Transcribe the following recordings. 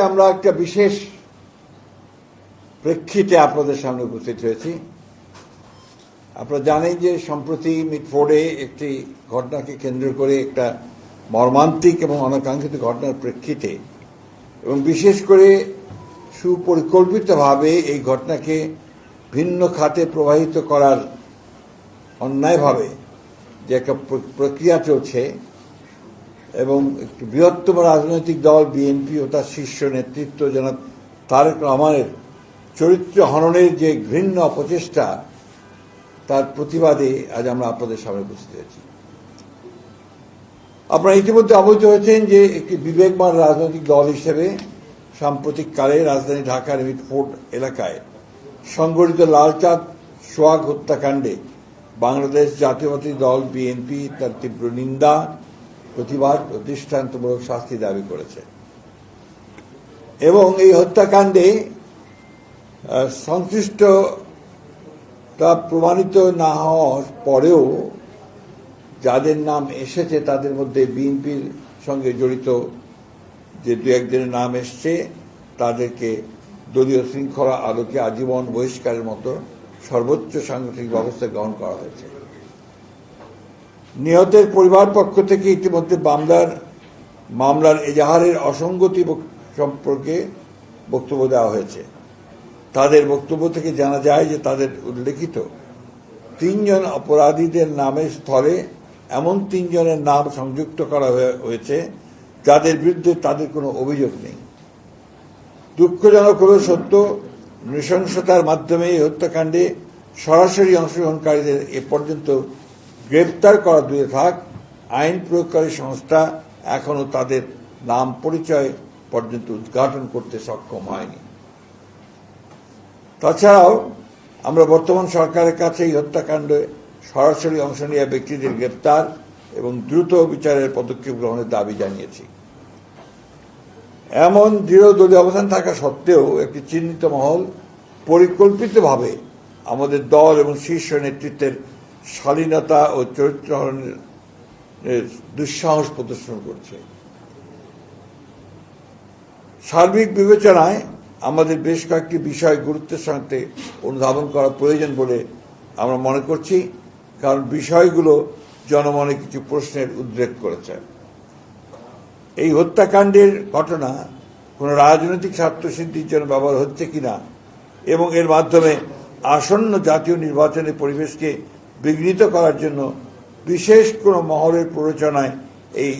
আমরা একটা বিশেষ প্রেক্ষিতে আপনাদের সামনে উপস্থিত হয়েছি। আপনারা জানেন যে সম্প্রতি মিটফোর্ডে একটি ঘটনাকে কেন্দ্র করে একটা মর্মান্তিক এবং অনাকাঙ্ক্ষিত ঘটনার প্রেক্ষিতে এবং বিশেষ করে সুপরিকল্পিতভাবে এই ঘটনাকে ভিন্ন খাতে প্রবাহিত করার অন্যায়ভাবে যে একটা প্রক্রিয়া চলছে এবং একটি বৃহত্তম রাজনৈতিক দল বিএনপি ও তার শীর্ষ নেতৃত্ব জনাব তারেক রহমানের চরিত্র হননের যে ঘৃণ্য অপচেষ্টা, তার প্রতিবাদে আজ আমরা আপনাদের সামনে উপস্থিত হয়েছি। আপনারা ইতিমধ্যে অবহিত হয়েছেন যে একটি বিবেকবান রাজনৈতিক দল হিসেবে সাম্প্রতিককালে রাজধানী ঢাকার মিটফোর্ড এলাকায় সংগঠিত লালচাঁদ সোহাগ হত্যাকাণ্ডে বাংলাদেশ জাতীয়তাবাদী দল বিএনপি তার তীব্র নিন্দা, প্রতিবাদ ও দৃষ্টান্তমূলক শাস্তি দাবি করেছে এবং এই হত্যাকাণ্ডে সংশ্লিষ্টতা প্রমাণিত না হওয়ার পরেও যাদের নাম এসেছে তাদের মধ্যে বিএনপির সঙ্গে জড়িত যে দু একজনের নাম এসছে তাদেরকে দলীয় শৃঙ্খলা আলোকে আজীবন বহিষ্কারের মতো সর্বোচ্চ সাংগঠনিক ব্যবস্থা গ্রহণ করা হয়েছে। নিহতের পরিবার পক্ষ থেকে ইতিমধ্যে মামলার এজাহারের অসঙ্গতি সম্পর্কে বক্তব্য দেওয়া হয়েছে। তাদের বক্তব্য থেকে জানা যায় যে তাদের উল্লেখিত 3 জন অপরাধীদের নামের স্থলে এমন 3 জনের নাম সংযুক্ত করা হয়েছে যাদের বিরুদ্ধে তাদের কোনো অভিযোগ নেই। দুঃখজনক হলেও সত্য, নৃশংসতার মাধ্যমে এই হত্যাকাণ্ডে সরাসরি অংশগ্রহণকারীদের এ পর্যন্ত গ্রেপ্তার করা দূরে থাক, আইন প্রয়োগকারী সংস্থা এখনো তাদের নাম পরিচয় পর্যন্ত উদ্ঘাটন করতে সক্ষম হয়নি। তাছাড়াও আমরা বর্তমান সরকারের কাছে এই হত্যাকাণ্ডে সরাসরি অংশ নেওয়া ব্যক্তিদের গ্রেপ্তার এবং দ্রুত বিচারের পদক্ষেপ গ্রহণের দাবি জানিয়েছি। এমন দৃঢ় দলীয় অবস্থান থাকা সত্ত্বেও একটি চিহ্নিত মহল পরিকল্পিতভাবে আমাদের দল এবং শীর্ষ নেতৃত্বের শালীনতা ও চরিত্র হননের দুঃসাহস প্রদর্শন করছে। সার্বিক বিবেচনায় আমাদের বেশ কয়েকটি বিষয় গুরুত্বের সাথে অনুধাবন করা প্রয়োজন বলে আমরা মনে করছি, কারণ বিষয়গুলো জনমনে কিছু প্রশ্নের উদ্রেক করেছে। এই হত্যাকাণ্ডের ঘটনা কোনো রাজনৈতিক স্বার্থসিদ্ধির জন্য ব্যবহার হচ্ছে কিনা এবং এর মাধ্যমে আসন্ন জাতীয় নির্বাচনের পরিবেশকে বিঘ্নিত করার জন্য বিশেষ কোনো মহলের প্ররোচনায় এই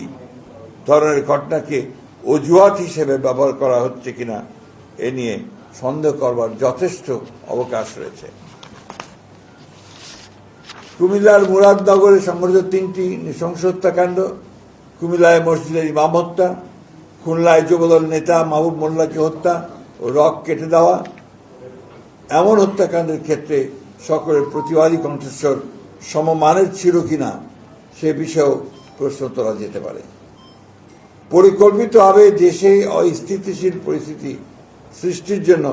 ধরনের ঘটনাকে অজুহাত হিসেবে ব্যবহার করা হচ্ছে কিনা এ নিয়ে সন্দেহ করবার যথেষ্ট অবকাশ রয়েছে। কুমিল্লার মুরাদনগরে সংঘটিত 3টি নৃশংস হত্যাকাণ্ড, কুমিল্লায় মসজিদের ইমাম হত্যা, খুলনায় যুবদল নেতা মাহবুব মোল্লাকে হত্যা ও রক কেটে দেওয়া, এমন হত্যাকাণ্ডের ক্ষেত্রে সকলের প্রতিবাদী কণ্ঠস্বর সমমানের ছিল কিনা সে বিষয়েও প্রশ্ন তোলা যেতে পারে। পরিকল্পিতভাবে দেশে অস্থিতিশীল পরিস্থিতি সৃষ্টির জন্য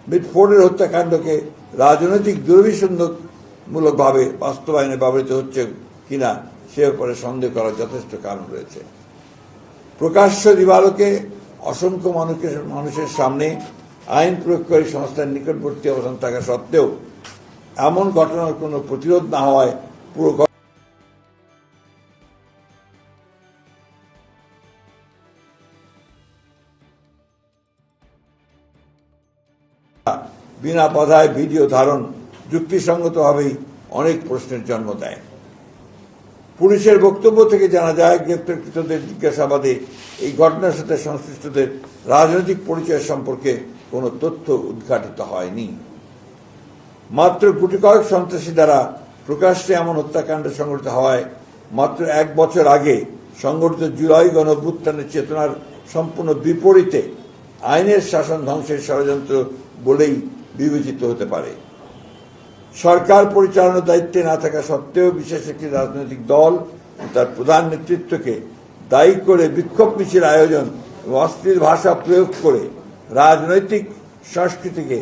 মিটফোর্ডের হত্যাকাণ্ডকে রাজনৈতিক দুর্বিসন্ধমূলকভাবে বাস্তবায়নে ব্যবহৃত হচ্ছে কিনা সে ব্যাপারে সন্দেহ করার যথেষ্ট কারণ রয়েছে। প্রকাশ্য দিবালোকে অসংখ্য মানুষের সামনে আইন প্রয়োগকারী সংস্থার নিকটবর্তী অবস্থান থাকা সত্ত্বেও এমন ঘটনার কোনো প্রতিরোধ না হওয়ায় পুরো বিনা বাধায় ভিডিও ধারণ যুক্তিসঙ্গতভাবেই অনেক প্রশ্নের জন্ম দেয়। পুলিশের বক্তব্য থেকে জানা যায়, গ্রেপ্তারকৃতদের জিজ্ঞাসাবাদে এই ঘটনার সাথে সংশ্লিষ্টদের রাজনৈতিক পরিচয় সম্পর্কে কোনো তথ্য উদ্ঘাটিত হয়নি। মাত্র গুটি কয়েক সন্ত্রাসী দ্বারা প্রকাশ্যে এমন হত্যাকাণ্ড সংঘটিত হওয়ায় মাত্র 1 বছর আগে সংঘটিত জুলাই গণঅভ্যুত্থানের চেতনার সম্পূর্ণ বিপরীতে আইনের শাসন ধ্বংসের ষড়যন্ত্র বলেই বিবেচিত হতে পারে। সরকার পরিচালনার দায়িত্বে না থাকা সত্ত্বেও বিশেষ একটি রাজনৈতিক দল তার প্রধান নেতৃত্বকে দায়ী করে বিক্ষোভ মিছিল আয়োজন এবং অশ্লীল ভাষা প্রয়োগ করে রাজনৈতিক সংস্কৃতিকে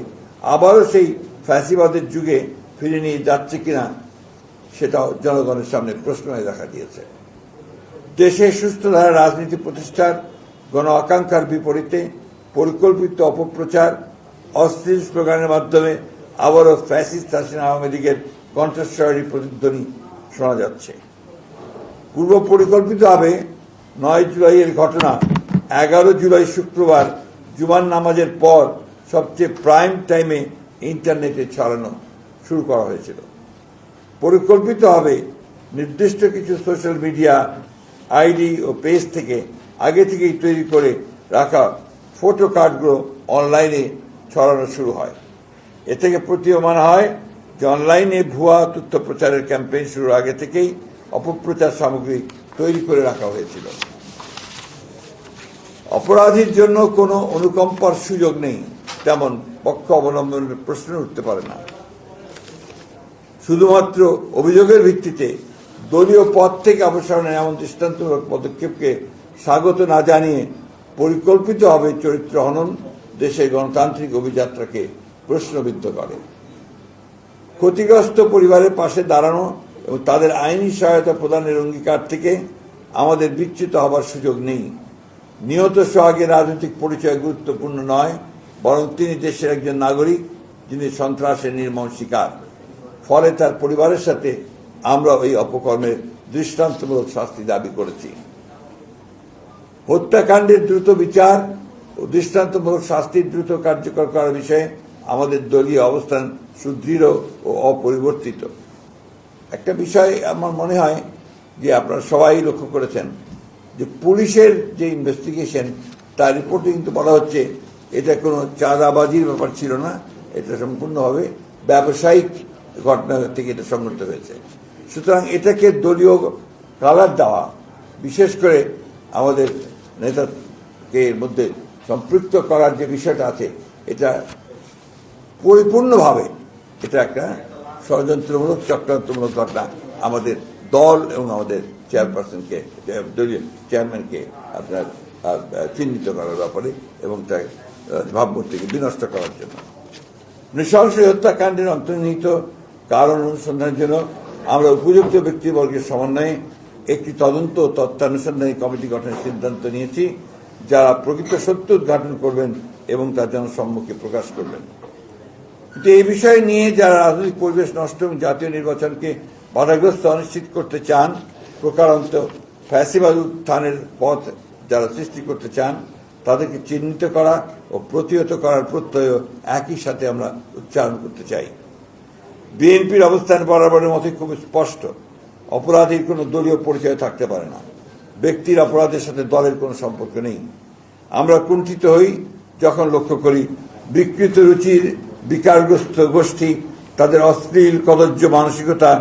আবারও সেই ফ্যাসিবাদের যুগে ফিরে নিয়ে যাচ্ছে কিনা সেটাও জনগণের সামনে প্রশ্ন হয়ে দেখা দিয়েছে। দেশে সুস্থ ধারা রাজনীতি প্রতিষ্ঠার গণ আকাঙ্ক্ষার বিপরীতে পরিকল্পিত অপপ্রচার, অশ্লীল স্লোগানের মাধ্যমে আবারও ফ্যাসিস্ট হাসিনা আওয়ামী লীগের কণ্ঠস্বরেরই প্রতিধ্বনি শোনা যাচ্ছে। পূর্ব পরিকল্পিতভাবে 9 জুলাইয়ের ঘটনা 11 জুলাই শুক্রবার জুমার নামাজের পর সবচেয়ে প্রাইম টাইমে ইন্টারনেটে ছড়ানো শুরু করা হয়েছিল। পরিকল্পিতভাবে নির্দিষ্ট কিছু সোশ্যাল মিডিয়া আইডি ও পেজ থেকে আগে থেকেই তৈরি করে রাখা ফটো কার্ডগুলো অনলাইনে ছড়ানো শুরু হয়। এ থেকে প্রতীয়মান হয় যে অনলাইনে ভুয়া তথ্য প্রচারের ক্যাম্পেইন শুরুর আগে থেকেই অপপ্রচার সামগ্রী তৈরি করে রাখা হয়েছিল। অপরাধীর জন্য কোনো অনুকম্পার সুযোগ নেই, তেমন পক্ষ অবলম্বনের প্রশ্ন উঠতে পারে না। শুধুমাত্র অভিযোগের ভিত্তিতে দলীয় পদ থেকে অপসারণের এমন দৃষ্টান্তমূলক পদক্ষেপকে স্বাগত না জানিয়ে পরিকল্পিতভাবে চরিত্র হনন দেশের গণতান্ত্রিক অভিযাত্রাকে প্রশ্নবিদ্ধ করে। ক্ষতিগ্রস্ত পরিবারের পাশে দাঁড়ানো এবং তাদের আইনি সহায়তা প্রদানের অঙ্গীকার থেকে আমাদের বিচ্যুত হবার সুযোগ নেই। নিহত সোহাগের রাজনৈতিক পরিচয় গুরুত্বপূর্ণ নয়, বরং তিনি দেশের একজন নাগরিক যিনি সন্ত্রাসের নির্মম শিকার। ফলে তার পরিবারের সাথে আমরা এই অপকর্মের দৃষ্টান্তমূলক শাস্তি দাবি করেছি। হত্যাকাণ্ডের দ্রুত বিচার ও দৃষ্টান্তমূলক শাস্তির দ্রুত কার্যকর করার বিষয়ে আমাদের দলীয় অবস্থান সুদৃঢ় ও অপরিবর্তিত। একটা বিষয় আমার মনে হয় যে আপনারা সবাই লক্ষ্য করেছেন যে পুলিশের যে ইনভেস্টিগেশন তার রিপোর্টে কিন্তু বলা হচ্ছে এটা কোনো চাঁদাবাজির ব্যাপার ছিল না, এটা সম্পূর্ণভাবে ব্যবসায়িক ঘটনা থেকে এটা সংঘটিত হয়েছে। সুতরাং এটাকে দলীয় কালার দেওয়া, বিশেষ করে আমাদের নেতাকে এর মধ্যে সম্পৃক্ত করার যে বিষয়টা আছে, এটা পরিপূর্ণভাবে এটা একটা ষড়যন্ত্রমূলক চক্রান্তমূলক ঘটনা আমাদের দল এবং আমাদের চেয়ারপারসনকে, দলীয় চেয়ারম্যানকে আপনার চিহ্নিত করার ব্যাপারে এবং তার ভাবমূর্তিকে বিনষ্ট করার জন্য। নৃশংস হত্যাকাণ্ডের অন্তর্নিহিত কারণ অনুসন্ধানের জন্য আমরা উপযুক্ত ব্যক্তিবর্গের সমন্বয়ে একটি তদন্ত তত্ত্বানুসন্ধানী কমিটি গঠনের সিদ্ধান্ত নিয়েছি, যারা প্রকৃত সত্য উদ্ঘাটন করবেন এবং তার জনসম্মুখে প্রকাশ করবেন। কিন্তু এই বিষয় নিয়ে যারা রাজনৈতিক পরিবেশ নষ্ট এবং জাতীয় নির্বাচনকে বাধাগ্রস্ত অনিশ্চিত করতে চান, প্রকারান্ত ফ্যাসিবাদ উত্থানের পথ যারা সৃষ্টি করতে চান, তাদেরকে চিহ্নিত করা ও প্রতিহত করার প্রত্যয় একই সাথে আমরা উচ্চারণ করতে চাই। বিএনপির অবস্থান বরাবরের মতোই খুব স্পষ্ট। অপরাধীর কোনো দলীয় পরিচয় থাকতে পারে না। ব্যক্তির অপরাধের সাথে দলের কোনো সম্পর্ক নেই। আমরা কুণ্ঠিত হই যখন লক্ষ্য করি বিকৃত রুচির বিকারগ্রস্ত গোষ্ঠী তাদের অশ্লীল কদর্য মানসিকতা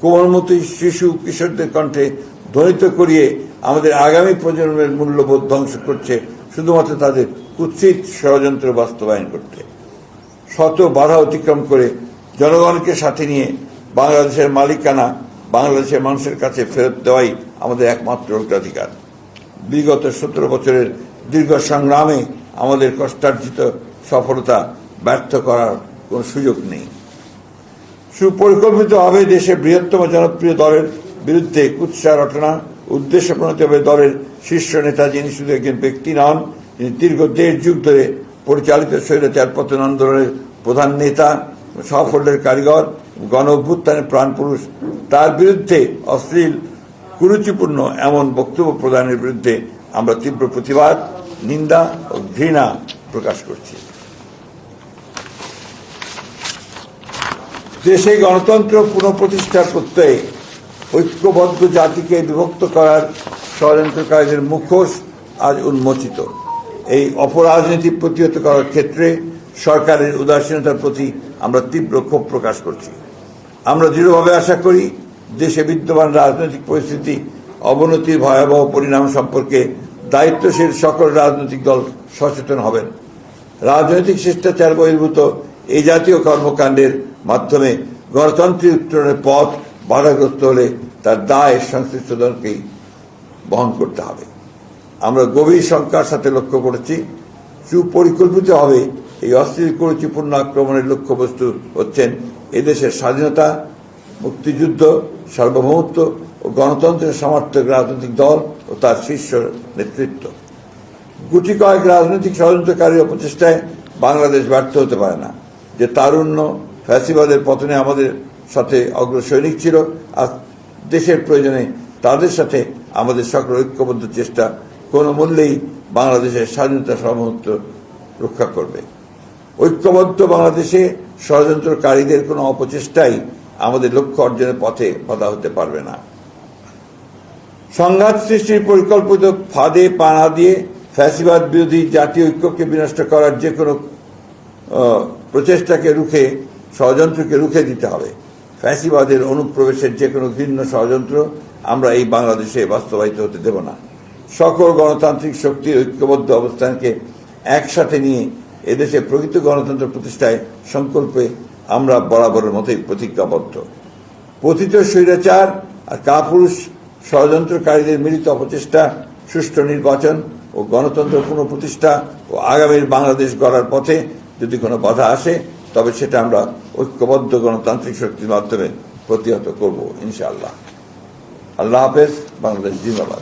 কোমলমতি শিশু কিশোরদের কণ্ঠে ধ্বনিত করিয়ে আমাদের আগামী প্রজন্মের মূল্যবোধ ধ্বংস করছে, শুধুমাত্র তাদের কুৎসিত ষড়যন্ত্র বাস্তবায়ন করতে। শত বাধা অতিক্রম করে জনগণকে সাথে নিয়ে বাংলাদেশের মালিকানা বাংলাদেশের মানুষের কাছে ফেরত দেওয়াই আমাদের একমাত্র অগ্রাধিকার। বিগত 17 বছরের দীর্ঘ সংগ্রামে আমাদের কষ্টার্জিত সফলতা ব্যর্থ করার কোনো সুযোগ নেই। সুপরিকল্পিতভাবে দেশের বৃহত্তম জনপ্রিয় দলের বিরুদ্ধে কুৎসা রটনা উদ্দেশ্য প্রণীতভাবে দলের শীর্ষ নেতা, যিনি শুধু একজন ব্যক্তি নন, তিনি দীর্ঘ 1.5 যুগ ধরে পরিচালিত স্বৈরাচার পতন আন্দোলনের প্রধান নেতা, সাফল্যের কারিগর, গণ অভ্যুত্থানের প্রাণপুরুষ, তার বিরুদ্ধে অশ্লীল কুরুচিপূর্ণ এমন বক্তব্য প্রদানের বিরুদ্ধে আমরা তীব্র প্রতিবাদ, নিন্দা ও ঘৃণা প্রকাশ করছি। দেশে গণতন্ত্র পুনঃপ্রতিষ্ঠার প্রত্যয়ে ঐক্যবদ্ধ জাতিকে বিভক্ত করার ষড়যন্ত্রকারীদের মুখোশ আজ উন্মোচিত। এই অপরাজনীতি প্রতিহত করার ক্ষেত্রে সরকারের উদাসীনতার প্রতি আমরা তীব্র ক্ষোভ প্রকাশ করছি। আমরা দৃঢ়ভাবে আশা করি দেশে বিদ্যমান রাজনৈতিক পরিস্থিতি অবনতির ভয়াবহ পরিণাম সম্পর্কে দায়িত্বশীল সকল রাজনৈতিক দল সচেতন হবেন। রাজনৈতিক শিষ্টাচার বহির্ভূত এই জাতীয় কর্মকাণ্ডের মাধ্যমে গণতন্ত্রের উত্তরণের পথ বাধাগ্রস্ত হলে তার দায় সংশ্লিষ্ট দলকেই বহন করতে হবে। আমরা গভীর শঙ্কার সাথে লক্ষ্য করেছি সুপরিকল্পিতভাবে এই অশ্লীল কুরুচিপূর্ণ আক্রমণের লক্ষ্যবস্তু হচ্ছেন এদেশের স্বাধীনতা, মুক্তিযুদ্ধ, সার্বভৌমত্ব ও গণতন্ত্রের সমর্থক রাজনৈতিক দল ও তার শীর্ষ নেতৃত্ব। গুটি কয়েক রাজনৈতিক ষড়যন্ত্রকারীর অপচেষ্টায় বাংলাদেশ ব্যর্থ হতে পারে না। যে তারুণ্য ফ্যাসিবাদের পতনে আমাদের সাথে অগ্রসৈনিক ছিল, আর দেশের প্রয়োজনে তাদের সাথে আমাদের সকল ঐক্যবদ্ধ চেষ্টা কোনো মূল্যেই বাংলাদেশের স্বাধীনতা সার্বভৌমত্ব রক্ষা করবে। ঐক্যবদ্ধ বাংলাদেশে ষড়যন্ত্রকারীদের কোনো অপচেষ্টাই আমাদের লক্ষ্য অর্জনের পথে বাধা হতে পারবে না। সংঘাত সৃষ্টির পরিকল্পিত ফাঁদে পা না দিয়ে ফ্যাসিবাদ বিরোধী জাতীয় ঐক্যকে বিনষ্ট করার যে কোনো প্রচেষ্টাকে রুখে, ষড়যন্ত্রকে রুখে দিতে হবে। ফ্যাসিবাদের অনুপ্রবেশের যে কোনো ঘৃণ্য ষড়যন্ত্র আমরা এই বাংলাদেশে বাস্তবায়িত হতে দেব না। সকল গণতান্ত্রিক শক্তির ঐক্যবদ্ধ অবস্থানকে একসাথে নিয়ে এদেশে প্রকৃত গণতন্ত্র প্রতিষ্ঠায় সংকল্পে আমরা বরাবরের মতোই প্রতিজ্ঞাবদ্ধ। পতিত স্বৈরাচার আর কাপুরুষ ষড়যন্ত্রকারীদের মিলিত অপচেষ্টা, সুষ্ঠু নির্বাচন ও গণতন্ত্র পুনঃপ্রতিষ্ঠা ও আগামীর বাংলাদেশ গড়ার পথে যদি কোনো বাধা আসে, তবে সেটা আমরা ঐক্যবদ্ধ গণতান্ত্রিক শক্তির মাধ্যমে প্রতিহত করব ইনশাআল্লাহ। আল্লাহ হাফেজ। বাংলাদেশ জিন্দাবাদ।